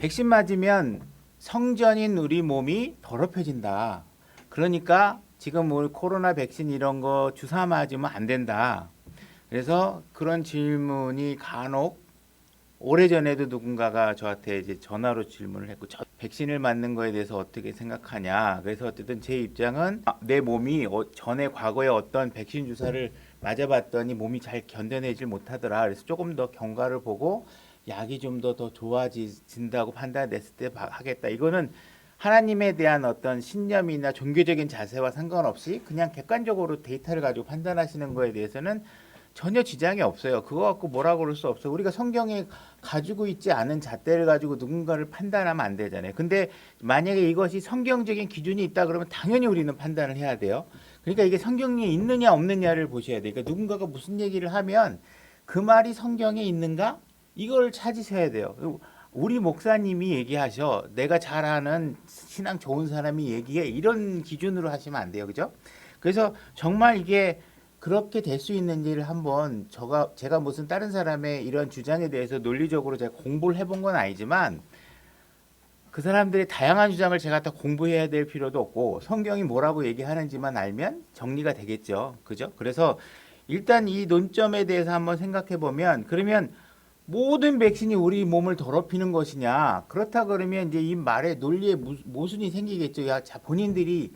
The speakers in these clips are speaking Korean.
백신 맞으면 성전인 우리 몸이 더럽혀진다. 그러니까 지금 우리 코로나 백신 이런 거 주사 맞으면 안 된다. 그래서 그런 질문이 간혹 오래전에도 누군가가 저한테 이제 전화로 질문을 했고, 백신을 맞는 거에 대해서 어떻게 생각하냐. 그래서 어쨌든 제 입장은 내 몸이 전에 과거에 어떤 백신 주사를 맞아봤더니 몸이 잘 견뎌내질 못하더라. 그래서 조금 더 경과를 보고 약이 좀 더 좋아진다고 판단됐을 때 하겠다. 이거는 하나님에 대한 어떤 신념이나 종교적인 자세와 상관없이 그냥 객관적으로 데이터를 가지고 판단하시는 거에 대해서는 전혀 지장이 없어요. 그거 갖고 뭐라고 그럴 수 없어요. 우리가 성경에 가지고 있지 않은 잣대를 가지고 누군가를 판단하면 안 되잖아요. 근데 만약에 이것이 성경적인 기준이 있다 그러면 당연히 우리는 판단을 해야 돼요. 그러니까 이게 성경에 있느냐 없느냐를 보셔야 돼요. 그러니까 누군가가 무슨 얘기를 하면 그 말이 성경에 있는가? 이걸 찾으셔야 돼요. 우리 목사님이 얘기하셔. 내가 잘 아는 신앙 좋은 사람이 얘기해. 이런 기준으로 하시면 안 돼요. 그죠? 그래서 정말 이게 그렇게 될 수 있는지를 한번 제가 무슨 다른 사람의 이런 주장에 대해서 논리적으로 제가 공부를 해본 건 아니지만 그 사람들의 다양한 주장을 제가 다 공부해야 될 필요도 없고 성경이 뭐라고 얘기하는지만 알면 정리가 되겠죠. 그죠? 그래서 일단 이 논점에 대해서 한번 생각해 보면, 그러면 모든 백신이 우리 몸을 더럽히는 것이냐? 그렇다 그러면 이제 이 말에 논리에 모순이 생기겠죠. 야, 자, 본인들이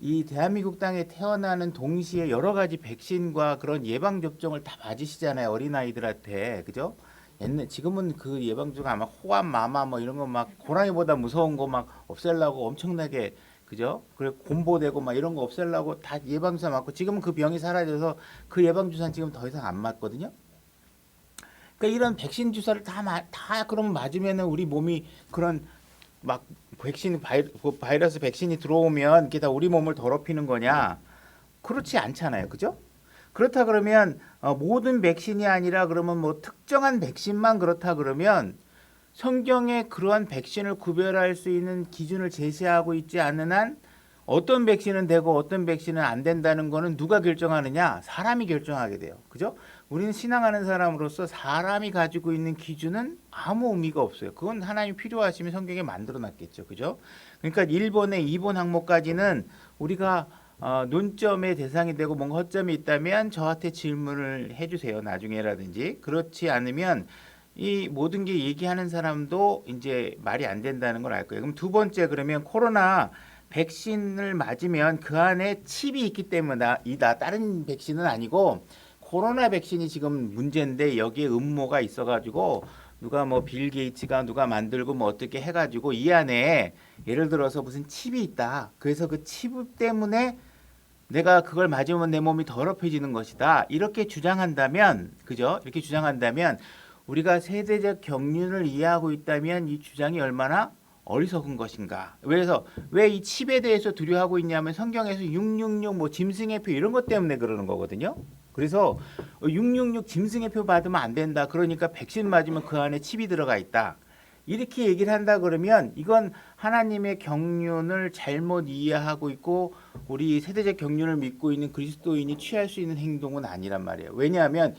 이 대한민국 땅에 태어나는 동시에 여러 가지 백신과 그런 예방 접종을 다 맞으시잖아요. 어린아이들한테. 그죠? 지금은 그 예방접종 아마 호암, 마마 뭐 이런 거 막 고라니보다 무서운 거 막 없애려고 엄청나게, 그죠? 그래 곰보되고 막 이런 거 없애려고 다 예방주사 맞고, 지금은 그 병이 사라져서 그 예방주사는 지금 더 이상 안 맞거든요. 그러니까 이런 백신 주사를 다 그러면 맞으면은 우리 몸이 그런 막 바이러스 백신이 들어오면 이게 다 우리 몸을 더럽히는 거냐? 그렇지 않잖아요. 그죠? 그렇다 그러면 모든 백신이 아니라 그러면 뭐 특정한 백신만 그렇다 그러면 성경에 그러한 백신을 구별할 수 있는 기준을 제시하고 있지 않는 한 어떤 백신은 되고 어떤 백신은 안 된다는 거는 누가 결정하느냐? 사람이 결정하게 돼요. 그죠? 우리는 신앙하는 사람으로서 사람이 가지고 있는 기준은 아무 의미가 없어요. 그건 하나님이 필요하시면 성경에 만들어 놨겠죠. 그죠? 그러니까 1번에 2번 항목까지는 우리가 논점의 대상이 되고 뭔가 허점이 있다면 저한테 질문을 해주세요. 나중에라든지. 그렇지 않으면 이 모든 게 얘기하는 사람도 이제 말이 안 된다는 걸 알 거예요. 그럼 두 번째, 그러면 코로나 백신을 맞으면 그 안에 칩이 있기 때문이다. 다른 백신은 아니고 코로나 백신이 지금 문제인데 여기에 음모가 있어가지고 누가 뭐 빌 게이츠가 누가 만들고 뭐 어떻게 해가지고 이 안에 예를 들어서 무슨 칩이 있다. 그래서 그 칩 때문에 내가 그걸 맞으면 내 몸이 더럽혀지는 것이다. 이렇게 주장한다면, 그죠? 이렇게 주장한다면 우리가 세대적 경륜을 이해하고 있다면 이 주장이 얼마나 어리석은 것인가. 그래서 왜 이 칩에 대해서 두려워하고 있냐면 성경에서 666 뭐 짐승의 표 이런 것 때문에 그러는 거거든요. 그래서 666 짐승의 표 받으면 안 된다. 그러니까 백신 맞으면 그 안에 칩이 들어가 있다. 이렇게 얘기를 한다 그러면 이건 하나님의 경륜을 잘못 이해하고 있고 우리 세대적 경륜을 믿고 있는 그리스도인이 취할 수 있는 행동은 아니란 말이에요. 왜냐하면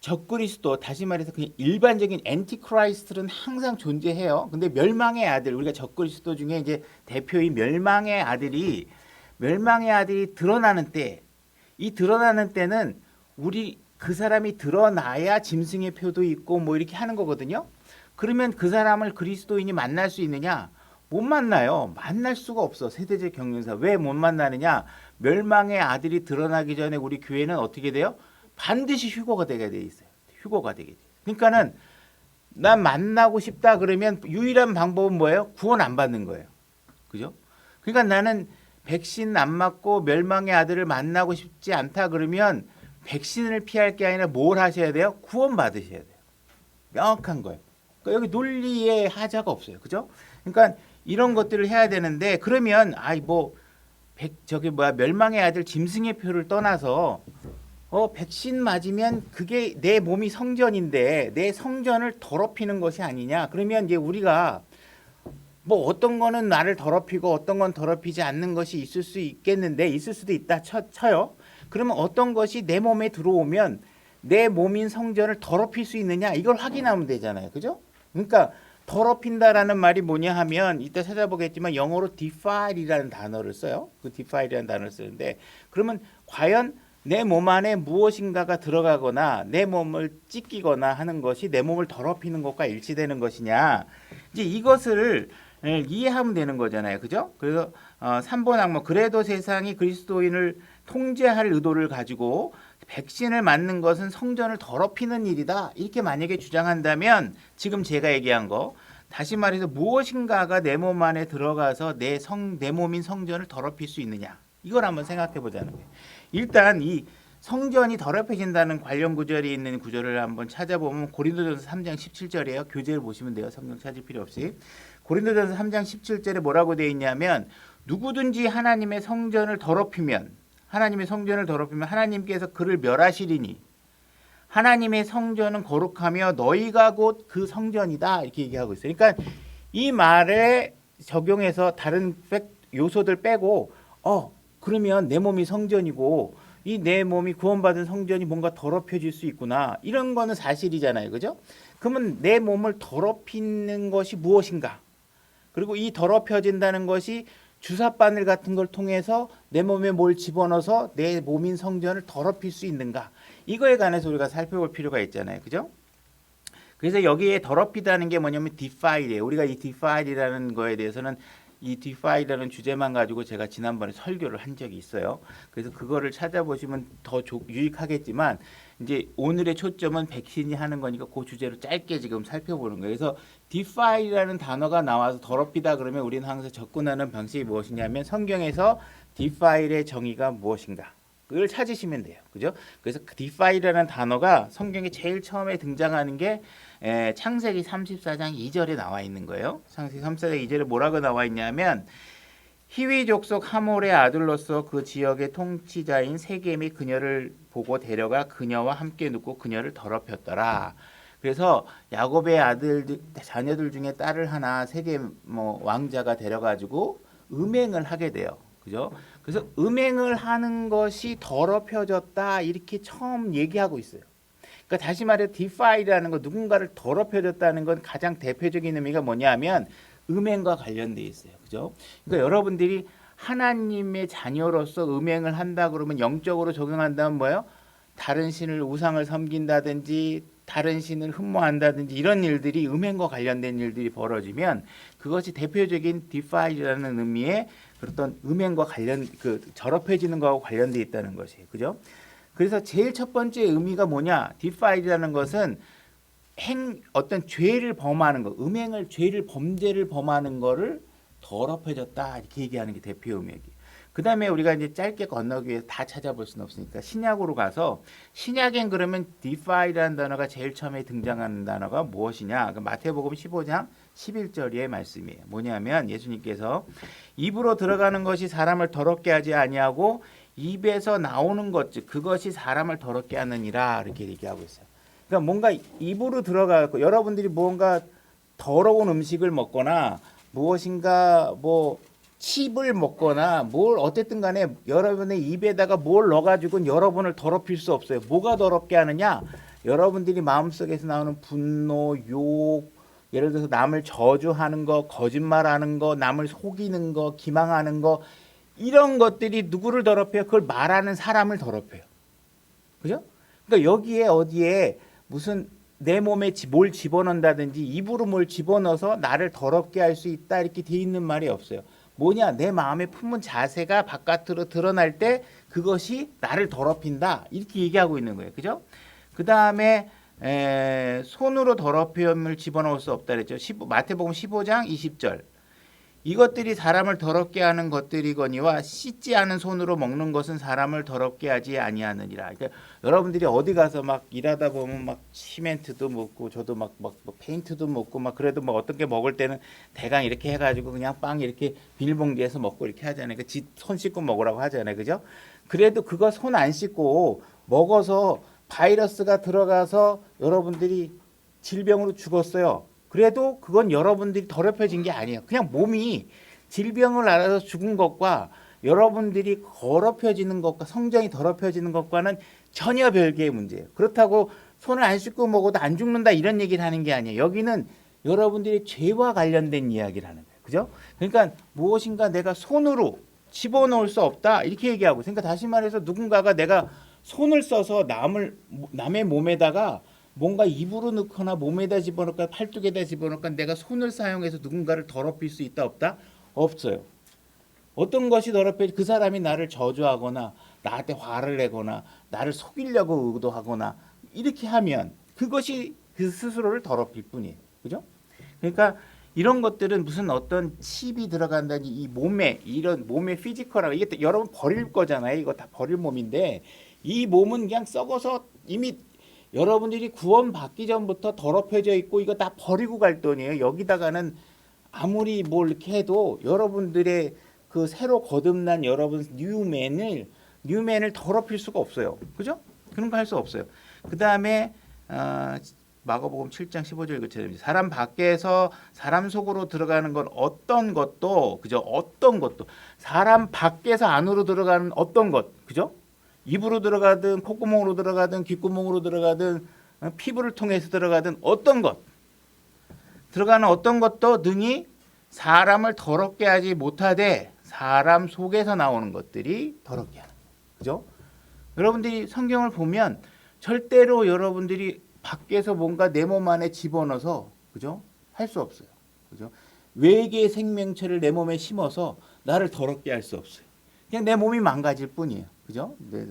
적그리스도, 다시 말해서 그냥 일반적인 엔티크라이스트는 항상 존재해요. 근데 멸망의 아들, 우리가 적그리스도 중에 이제 대표인 멸망의 아들이 드러나는 때, 이 드러나는 때는 우리 그 사람이 드러나야 짐승의 표도 있고 뭐 이렇게 하는 거거든요. 그러면 그 사람을 그리스도인이 만날 수 있느냐? 못 만나요. 만날 수가 없어. 세대적 경륜사. 왜 못 만나느냐? 멸망의 아들이 드러나기 전에 우리 교회는 어떻게 돼요? 반드시 휴거가 되게 돼 있어요. 휴거가 되게 돼. 그러니까는 난 만나고 싶다 그러면 유일한 방법은 뭐예요? 구원 안 받는 거예요. 그죠? 그러니까 나는 백신 안 맞고 멸망의 아들을 만나고 싶지 않다 그러면 백신을 피할 게 아니라 뭘 하셔야 돼요? 구원 받으셔야 돼요. 명확한 거예요. 그러니까 여기 논리에 하자가 없어요. 그죠? 그러니까 이런 것들을 해야 되는데, 그러면 멸망의 아들 짐승의 표를 떠나서 백신 맞으면 그게 내 몸이 성전인데 내 성전을 더럽히는 것이 아니냐? 그러면 이제 우리가 뭐 어떤 거는 나를 더럽히고 어떤 건 더럽히지 않는 것이 있을 수 있겠는데, 있을 수도 있다 쳐요. 그러면 어떤 것이 내 몸에 들어오면 내 몸인 성전을 더럽힐 수 있느냐? 이걸 확인하면 되잖아요. 그죠? 그러니까 더럽힌다라는 말이 뭐냐 하면 이따 찾아보겠지만 영어로 defile이라는 단어를 써요. 그 defile이라는 단어를 쓰는데 그러면 과연 내 몸 안에 무엇인가가 들어가거나 내 몸을 찢기거나 하는 것이 내 몸을 더럽히는 것과 일치되는 것이냐. 이제 이것을 이해하면 되는 거잖아요. 그죠? 그래서 3번 항목 그래도 세상이 그리스도인을 통제할 의도를 가지고 백신을 맞는 것은 성전을 더럽히는 일이다. 이렇게 만약에 주장한다면 지금 제가 얘기한 거 다시 말해서 무엇인가가 내 몸 안에 들어가서 내 몸인 성전을 더럽힐 수 있느냐. 이걸 한번 생각해 보자는 거예요. 일단 이 성전이 더럽혀진다는 관련 구절이 있는 구절을 한번 찾아보면 고린도전서 3장 17절이에요. 교재를 보시면 돼요. 성경 찾을 필요 없이. 고린도전서 3장 17절에 뭐라고 되어 있냐면 누구든지 하나님의 성전을 더럽히면 하나님께서 그를 멸하시리니 하나님의 성전은 거룩하며 너희가 곧 그 성전이다. 이렇게 얘기하고 있어요. 그러니까 이 말에 적용해서 다른 요소들 빼고 그러면 내 몸이 성전이고 이 내 몸이 구원받은 성전이 뭔가 더럽혀질 수 있구나. 이런 거는 사실이잖아요. 그죠? 그러면 내 몸을 더럽히는 것이 무엇인가? 그리고 이 더럽혀진다는 것이 주사바늘 같은 걸 통해서 내 몸에 뭘 집어넣어서 내 몸인 성전을 더럽힐 수 있는가? 이거에 관해서 우리가 살펴볼 필요가 있잖아요. 그죠? 그래서 여기에 더럽히다는 게 뭐냐면 defile이에요. 우리가 이 defile이라는 거에 대해서는 이 defile이라는 주제만 가지고 제가 지난번에 설교를 한 적이 있어요. 그래서 그거를 찾아보시면 더 유익하겠지만 이제 오늘의 초점은 백신이 하는 거니까 그 주제로 짧게 지금 살펴보는 거예요. 그래서 defile이라는 단어가 나와서 더럽히다 그러면 우리는 항상 접근하는 방식이 무엇이냐면 성경에서 defile의 정의가 무엇인가 그걸 찾으시면 돼요. 그죠? 그래서 defile이라는 단어가 성경에 제일 처음에 등장하는 게 창세기 34장 2절에 나와 있는 거예요. 창세기 34장 2절에 뭐라고 나와 있냐면 히위 족속 하몰의 아들로서 그 지역의 통치자인 세겜이 그녀를 보고 데려가 그녀와 함께 눕고 그녀를 더럽혔더라. 그래서 야곱의 자녀들 중에 딸을 하나 세겜 왕자가 데려가지고 음행을 하게 돼요. 그죠? 그래서 음행을 하는 것이 더럽혀졌다 이렇게 처음 얘기하고 있어요. 그러니까 다시 말해 defile이라는 거 누군가를 더럽혀졌다는 건 가장 대표적인 의미가 뭐냐면 음행과 관련돼 있어요. 그죠? 그러니까 여러분들이 하나님의 자녀로서 음행을 한다 그러면 영적으로 적용한다면 뭐예요? 다른 신을 우상을 섬긴다든지 다른 신을 흠모한다든지 이런 일들이 음행과 관련된 일들이 벌어지면 그것이 대표적인 defile이라는 의미의 그런 음행과 더럽혀지는 거하고 관련돼 있다는 것이에요. 그죠? 그래서 제일 첫 번째 의미가 뭐냐? defile이라는 것은 어떤 죄를 범하는 거, 죄를 범죄를 범하는 거를 더럽혀졌다 이렇게 얘기하는 게 대표 의미예요. 그 다음에 우리가 이제 짧게 건너기 위해서 다 찾아볼 수는 없으니까 신약으로 가서 신약엔 그러면 defile이라는 단어가 제일 처음에 등장하는 단어가 무엇이냐? 마태복음 15장 11절의 말씀이에요. 뭐냐면 예수님께서 입으로 들어가는 것이 사람을 더럽게 하지 아니하고 입에서 나오는 것 즉 그것이 사람을 더럽게 하느니라 이렇게 얘기하고 있어요. 그러니까 뭔가 입으로 들어가고 여러분들이 뭔가 더러운 음식을 먹거나 무엇인가 칩을 먹거나 어쨌든 간에 여러분의 입에다가 뭘 넣어가지고는 여러분을 더럽힐 수 없어요. 뭐가 더럽게 하느냐? 여러분들이 마음속에서 나오는 분노, 욕, 예를 들어서 남을 저주하는 거, 거짓말하는 거, 남을 속이는 거, 기망하는 거 이런 것들이 누구를 더럽혀요? 그걸 말하는 사람을 더럽혀요. 그죠? 그러니까 여기에 어디에 무슨 내 몸에 뭘 집어넣는다든지 입으로 뭘 집어넣어서 나를 더럽게 할 수 있다 이렇게 돼 있는 말이 없어요. 뭐냐? 내 마음에 품은 자세가 바깥으로 드러날 때 그것이 나를 더럽힌다 이렇게 얘기하고 있는 거예요. 그죠? 그 다음에 손으로 더럽힘을 집어넣을 수 없다 그랬죠. 마태복음 15장 20절 이것들이 사람을 더럽게 하는 것들이거니와 씻지 않은 손으로 먹는 것은 사람을 더럽게 하지 아니하느니라. 그러니까 여러분들이 어디 가서 막 일하다 보면 막 시멘트도 먹고 저도 막 페인트도 먹고 막 그래도 어떤 게 먹을 때는 대강 이렇게 해가지고 그냥 빵 이렇게 비닐봉지에서 먹고 이렇게 하잖아요. 손 씻고 먹으라고 하잖아요. 그죠? 그래도 그거 손 안 씻고 먹어서 바이러스가 들어가서 여러분들이 질병으로 죽었어요. 그래도 그건 여러분들이 더럽혀진 게 아니에요. 그냥 몸이 질병을 앓아서 죽은 것과 여러분들이 더럽혀지는 것과 성전이 더럽혀지는 것과는 전혀 별개의 문제예요. 그렇다고 손을 안 씻고 먹어도 안 죽는다 이런 얘기를 하는 게 아니에요. 여기는 여러분들이 죄와 관련된 이야기를 하는 거예요. 그죠? 그러니까 무엇인가 내가 손으로 집어넣을 수 없다 이렇게 얘기하고, 그러니까 다시 말해서 누군가가 내가 손을 써서 남의 몸에다가 뭔가 입으로 넣거나 몸에다 집어넣거나 팔뚝에다 집어넣거나 내가 손을 사용해서 누군가를 더럽힐 수 있다 없다? 없어요. 어떤 것이 더럽혀지? 그 사람이 나를 저주하거나 나한테 화를 내거나 나를 속이려고 의도하거나 이렇게 하면 그것이 그 스스로를 더럽힐 뿐이에요. 그죠? 그러니까 이런 것들은 무슨 어떤 칩이 들어간다니 이 몸에 이런 몸의 피지컬하고 이게 여러분 버릴 거잖아요. 이거 다 버릴 몸인데 이 몸은 그냥 썩어서 이미 여러분들이 구원받기 전부터 더럽혀져 있고 이거 다 버리고 갈 돈이에요. 여기다가는 아무리 뭘 이렇게 해도 여러분들의 그 새로 거듭난 여러분 뉴맨을 더럽힐 수가 없어요. 그죠? 그런 거 할 수 없어요. 그 다음에 마가복음 7장 15절 그처럼 사람 밖에서 사람 속으로 들어가는 건 어떤 것도 그죠? 어떤 것도 사람 밖에서 안으로 들어가는 어떤 것 그죠? 입으로 들어가든 콧구멍으로 들어가든 귓구멍으로 들어가든 피부를 통해서 들어가든 어떤 것 들어가는 어떤 것도 능히 사람을 더럽게 하지 못하되 사람 속에서 나오는 것들이 더럽게 하는 거예요. 그죠? 여러분들이 성경을 보면 절대로 여러분들이 밖에서 뭔가 내 몸 안에 집어넣어서 그죠? 할 수 없어요. 그죠? 외계의 생명체를 내 몸에 심어서 나를 더럽게 할 수 없어요. 그냥 내 몸이 망가질 뿐이에요. 그죠? 네,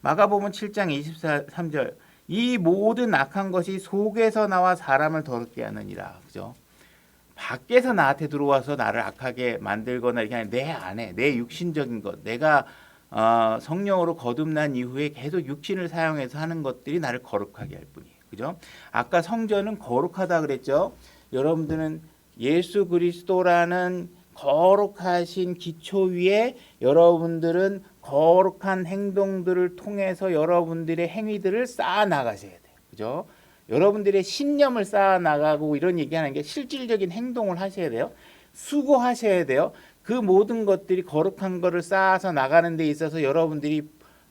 마가복음 7장 23절 이 모든 악한 것이 속에서 나와 사람을 더럽게 하느니라. 그죠? 밖에서 나한테 들어와서 나를 악하게 만들거나 이렇게 내 안에 내 육신적인 것 내가 성령으로 거듭난 이후에 계속 육신을 사용해서 하는 것들이 나를 거룩하게 할 뿐이에요. 그죠? 아까 성전은 거룩하다 그랬죠. 여러분들은 예수 그리스도라는 거룩하신 기초 위에 여러분들은 거룩한 행동들을 통해서 여러분들의 행위들을 쌓아 나가셔야 돼요. 그죠? 여러분들의 신념을 쌓아 나가고 이런 얘기하는 게 실질적인 행동을 하셔야 돼요. 수고하셔야 돼요. 그 모든 것들이 거룩한 것을 쌓아서 나가는 데 있어서 여러분들이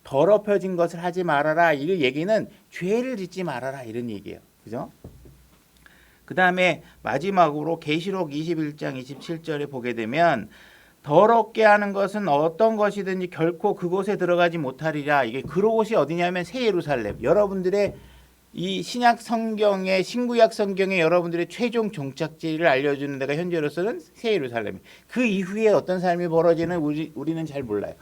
더럽혀진 것을 하지 말아라. 이 얘기는 죄를 짓지 말아라 이런 얘기예요. 그죠? 그 다음에 마지막으로 계시록 21장 27절에 보게 되면 더럽게 하는 것은 어떤 것이든지 결코 그곳에 들어가지 못하리라. 이게 그곳이 어디냐면 새 예루살렘. 여러분들의 이 신약 성경의 신구약 성경의 여러분들의 최종 종착지를 알려주는 데가 현재로서는 새 예루살렘. 그 이후에 어떤 삶이 벌어지는 우리는 잘 몰라요.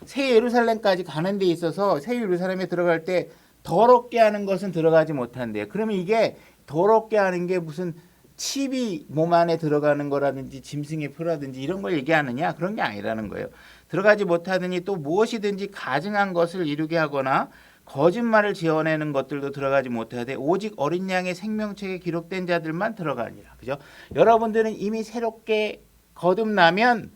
새 예루살렘까지 가는 데 있어서 새 예루살렘에 들어갈 때 더럽게 하는 것은 들어가지 못한대요. 그러면 이게 더럽게 하는 게 무슨 칩이 몸 안에 들어가는 거라든지 짐승의 표라든지 이런 걸 얘기하느냐? 그런 게 아니라는 거예요. 들어가지 못하더니 또 무엇이든지 가증한 것을 이루게 하거나 거짓말을 지어내는 것들도 들어가지 못하되 오직 어린 양의 생명책에 기록된 자들만 들어가니라. 그죠? 여러분들은 이미 새롭게 거듭나면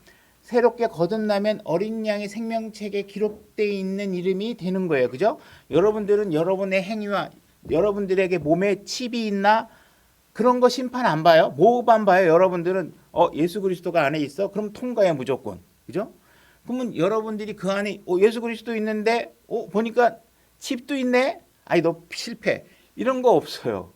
어린 양의 생명책에 기록되어 있는 이름이 되는 거예요. 그죠? 여러분들은 여러분의 행위와 여러분들에게 몸에 칩이 있나? 그런 거 심판 안 봐요. 뭐만 봐요. 여러분들은 예수 그리스도가 안에 있어? 그럼 통과해 무조건. 그죠? 그러면 여러분들이 그 안에 예수 그리스도 있는데 보니까 칩도 있네? 아니 너 실패. 이런 거 없어요.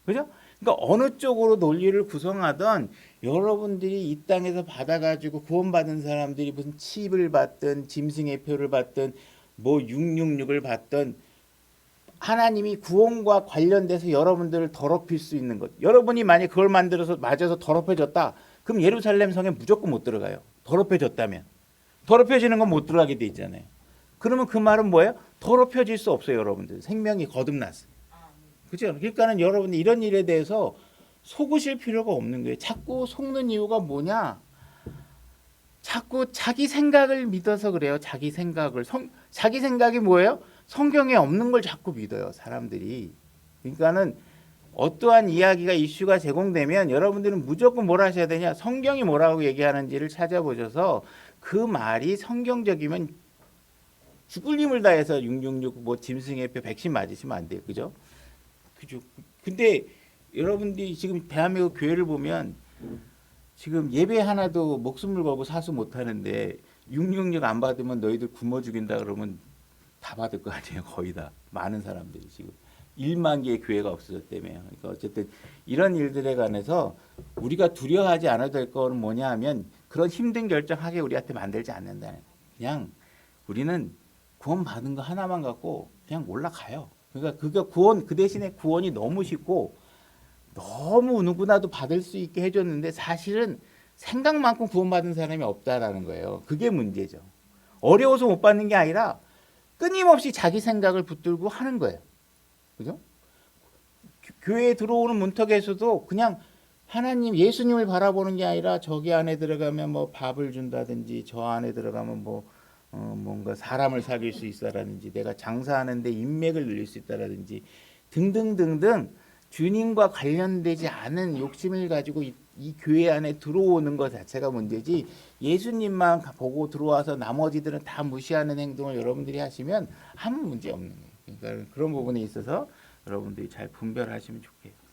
그죠? 그러니까 어느 쪽으로 논리를 구성하던 여러분들이 이 땅에서 받아가지고 구원받은 사람들이 무슨 칩을 받든 짐승의 표를 받든 뭐 666을 받든 하나님이 구원과 관련돼서 여러분들을 더럽힐 수 있는 것. 여러분이 만약 그걸 맞아서 더럽혀졌다. 그럼 예루살렘 성에 무조건 못 들어가요. 더럽혀졌다면. 더럽혀지는 건 못 들어가게 돼 있잖아요. 그러면 그 말은 뭐예요? 더럽혀질 수 없어요, 여러분들. 생명이 거듭났어요. 그렇죠? 그러니까는 여러분들 이런 일에 대해서 속으실 필요가 없는 거예요. 자꾸 속는 이유가 뭐냐? 자꾸 자기 생각을 믿어서 그래요. 자기 생각을. 자기 생각이 뭐예요? 성경에 없는 걸 자꾸 믿어요, 사람들이. 그러니까는 어떠한 이야기가 이슈가 제공되면 여러분들은 무조건 뭘 하셔야 되냐? 성경이 뭐라고 얘기하는지를 찾아보셔서 그 말이 성경적이면 죽을 힘을 다해서 666 뭐 짐승의 표 백신 맞으시면 안 돼요. 그죠? 그죠? 근데 여러분들이 지금 대한민국 교회를 보면 지금 예배 하나도 목숨을 걸고 사수 못 하는데 666 안 받으면 너희들 굶어 죽인다 그러면 다 받을 거 아니에요. 거의 다. 많은 사람들이 지금. 1만 개의 교회가 없어졌다며요. 그러니까 어쨌든 이런 일들에 관해서 우리가 두려워하지 않아도 될 거는 뭐냐 하면 그런 힘든 결정하게 우리한테 만들지 않는다. 그냥 우리는 구원 받은 거 하나만 갖고 그냥 올라가요. 그러니까 그게 구원, 그 대신에 구원이 너무 쉽고 너무 누구나도 받을 수 있게 해줬는데 사실은 생각만큼 구원받은 사람이 없다라는 거예요. 그게 문제죠. 어려워서 못 받는 게 아니라 끊임없이 자기 생각을 붙들고 하는 거예요. 그죠? 교회에 들어오는 문턱에서도 그냥 하나님, 예수님을 바라보는 게 아니라 저기 안에 들어가면 뭐 밥을 준다든지 저 안에 들어가면 뭐 뭔가 사람을 사귈 수 있다라든지 내가 장사하는데 인맥을 늘릴 수 있다라든지 등등등등 주님과 관련되지 않은 욕심을 가지고 이 교회 안에 들어오는 것 자체가 문제지 예수님만 보고 들어와서 나머지들은 다 무시하는 행동을 여러분들이 하시면 아무 문제 없는 거예요. 그러니까 그런 부분에 있어서 여러분들이 잘 분별하시면 좋겠어요.